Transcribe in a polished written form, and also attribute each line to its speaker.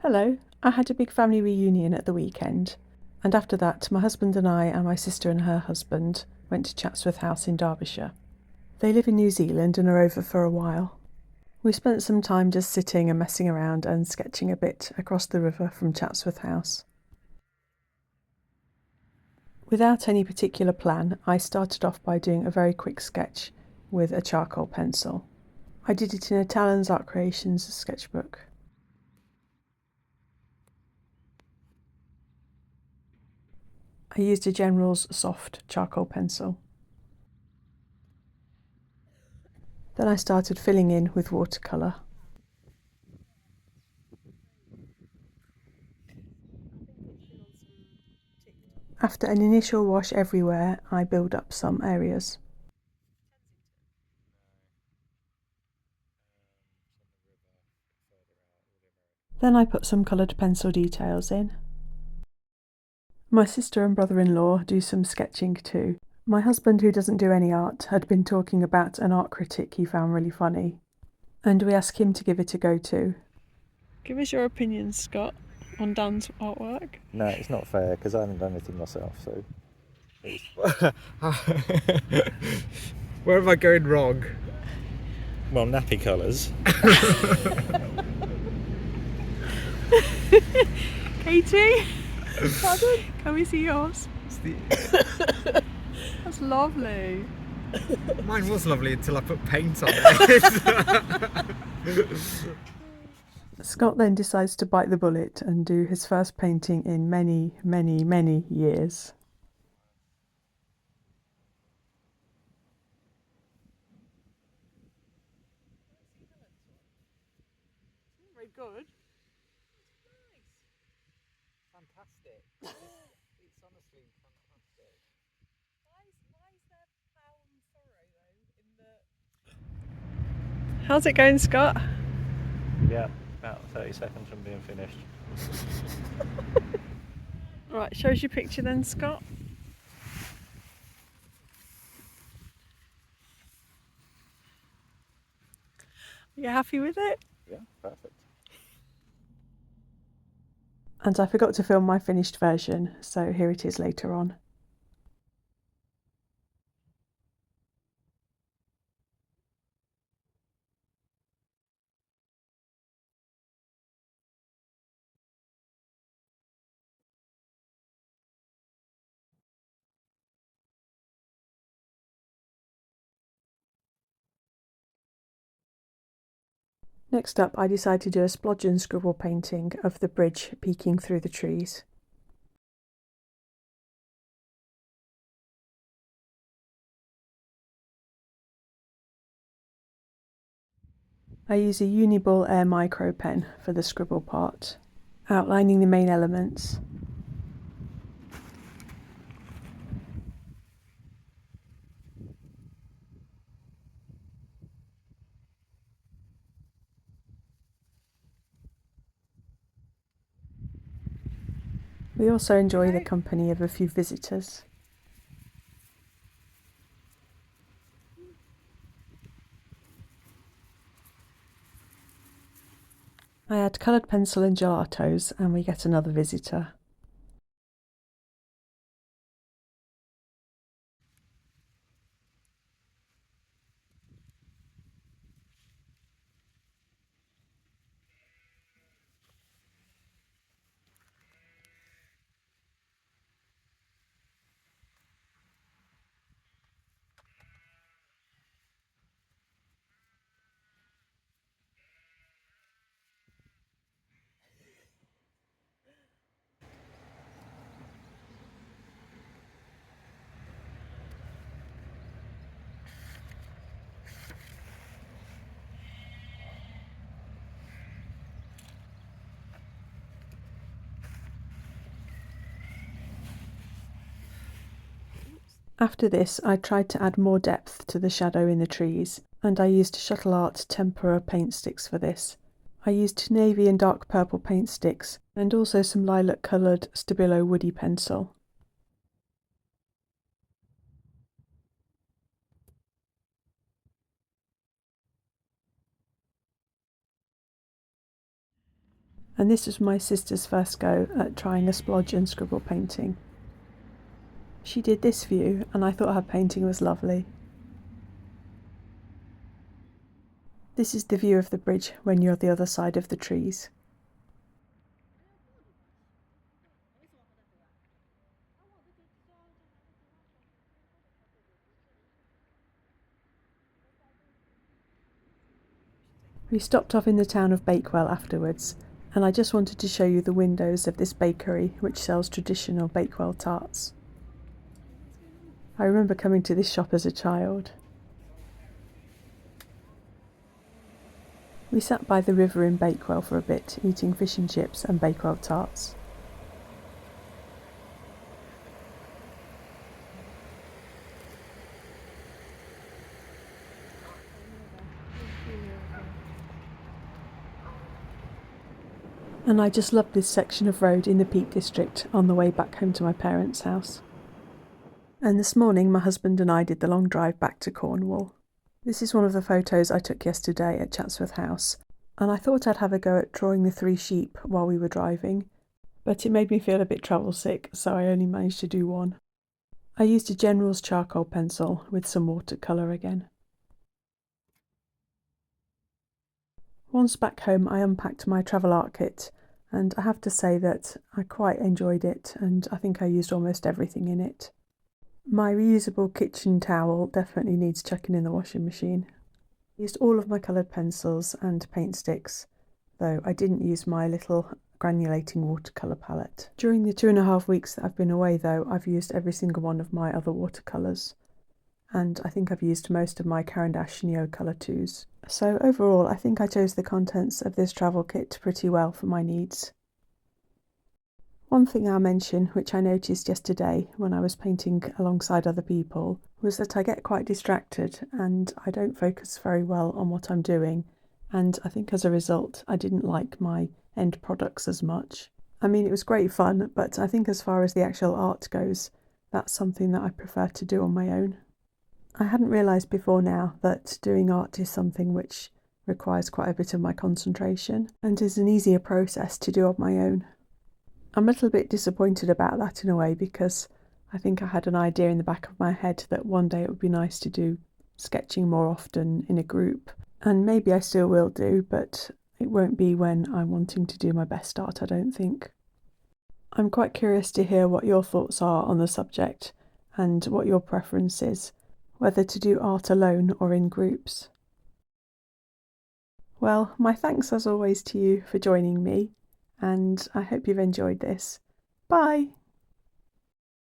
Speaker 1: Hello, I had a big family reunion at the weekend, and after that my husband and I and my sister and her husband went to Chatsworth House in Derbyshire. They live in New Zealand and are over for a while. We spent some time just sitting and messing around and sketching a bit across the river from Chatsworth House. Without any particular plan, I started off by doing a very quick sketch with a charcoal pencil. I did it in a Talens Art Creations sketchbook. I used a General's soft charcoal pencil. Then I started filling in with watercolour. After an initial wash everywhere, I build up some areas. Then I put some coloured pencil details in. My sister and brother-in-law do some sketching too. My husband, who doesn't do any art, had been talking about an art critic he found really funny, and we asked him to give it a go too. Give us your opinion, Scott, on Dan's artwork.
Speaker 2: No, it's not fair because I haven't done anything myself, so.
Speaker 3: Where am I going wrong?
Speaker 2: Well, nappy colours.
Speaker 1: Katie? Pardon? Can we see yours? That's lovely.
Speaker 3: Mine was lovely until I put paint on it.
Speaker 1: Scott then decides to bite the bullet and do his first painting in many, many, many years. Very good.
Speaker 3: Fantastic. It's honestly fantastic.
Speaker 1: Why is there plough and furrow though in the... How's it going, Scott?
Speaker 2: Yeah, about 30 seconds from being finished.
Speaker 1: Right, shows your picture then, Scott. Are you happy with it?
Speaker 2: Yeah, perfect.
Speaker 1: And I forgot to film my finished version, so here it is later on. Next up, I decided to do a splodge and scribble painting of the bridge peeking through the trees. I use a Uniball Air Micro pen for the scribble part, outlining the main elements. We also enjoy the company of a few visitors. I add coloured pencil and gelatos and we get another visitor. After this, I tried to add more depth to the shadow in the trees, and I used Shuttle Art Tempera paint sticks for this. I used navy and dark purple paint sticks, and also some lilac coloured Stabilo woody pencil. and this was my sister's first go at trying a splodge and scribble painting. She did this view, and I thought her painting was lovely. This is the view of the bridge when you're the other side of the trees. We stopped off in the town of Bakewell afterwards, and I just wanted to show you the windows of this bakery which sells traditional Bakewell tarts. I remember coming to this shop as a child. We sat by the river in Bakewell for a bit, eating fish and chips and Bakewell tarts. And I just loved this section of road in the Peak District on the way back home to my parents' house. And this morning my husband and I did the long drive back to Cornwall. This is one of the photos I took yesterday at Chatsworth House, and I thought I'd have a go at drawing the 3 sheep while we were driving, but it made me feel a bit travel sick, so I only managed to do one. I used a General's charcoal pencil with some watercolour again. Once back home I unpacked my travel art kit, and I have to say that I quite enjoyed it, and I think I used almost everything in it. My reusable kitchen towel definitely needs chucking in the washing machine. I used all of my coloured pencils and paint sticks, though I didn't use my little granulating watercolour palette. During the 2.5 weeks that I've been away though, I've used every single one of my other watercolours, and I think I've used most of my Caran D'Ache Neocolor 2s. So overall I think I chose the contents of this travel kit pretty well for my needs. One thing I'll mention, which I noticed yesterday when I was painting alongside other people, was that I get quite distracted and I don't focus very well on what I'm doing, and I think as a result I didn't like my end products as much. I mean, it was great fun, but I think as far as the actual art goes, that's something that I prefer to do on my own. I hadn't realised before now that doing art is something which requires quite a bit of my concentration and is an easier process to do on my own. I'm a little bit disappointed about that in a way, because I think I had an idea in the back of my head that one day it would be nice to do sketching more often in a group, and maybe I still will do, but it won't be when I'm wanting to do my best art, I don't think. I'm quite curious to hear what your thoughts are on the subject and what your preference is, whether to do art alone or in groups. Well, my thanks as always to you for joining me, and I hope you've enjoyed this. Bye!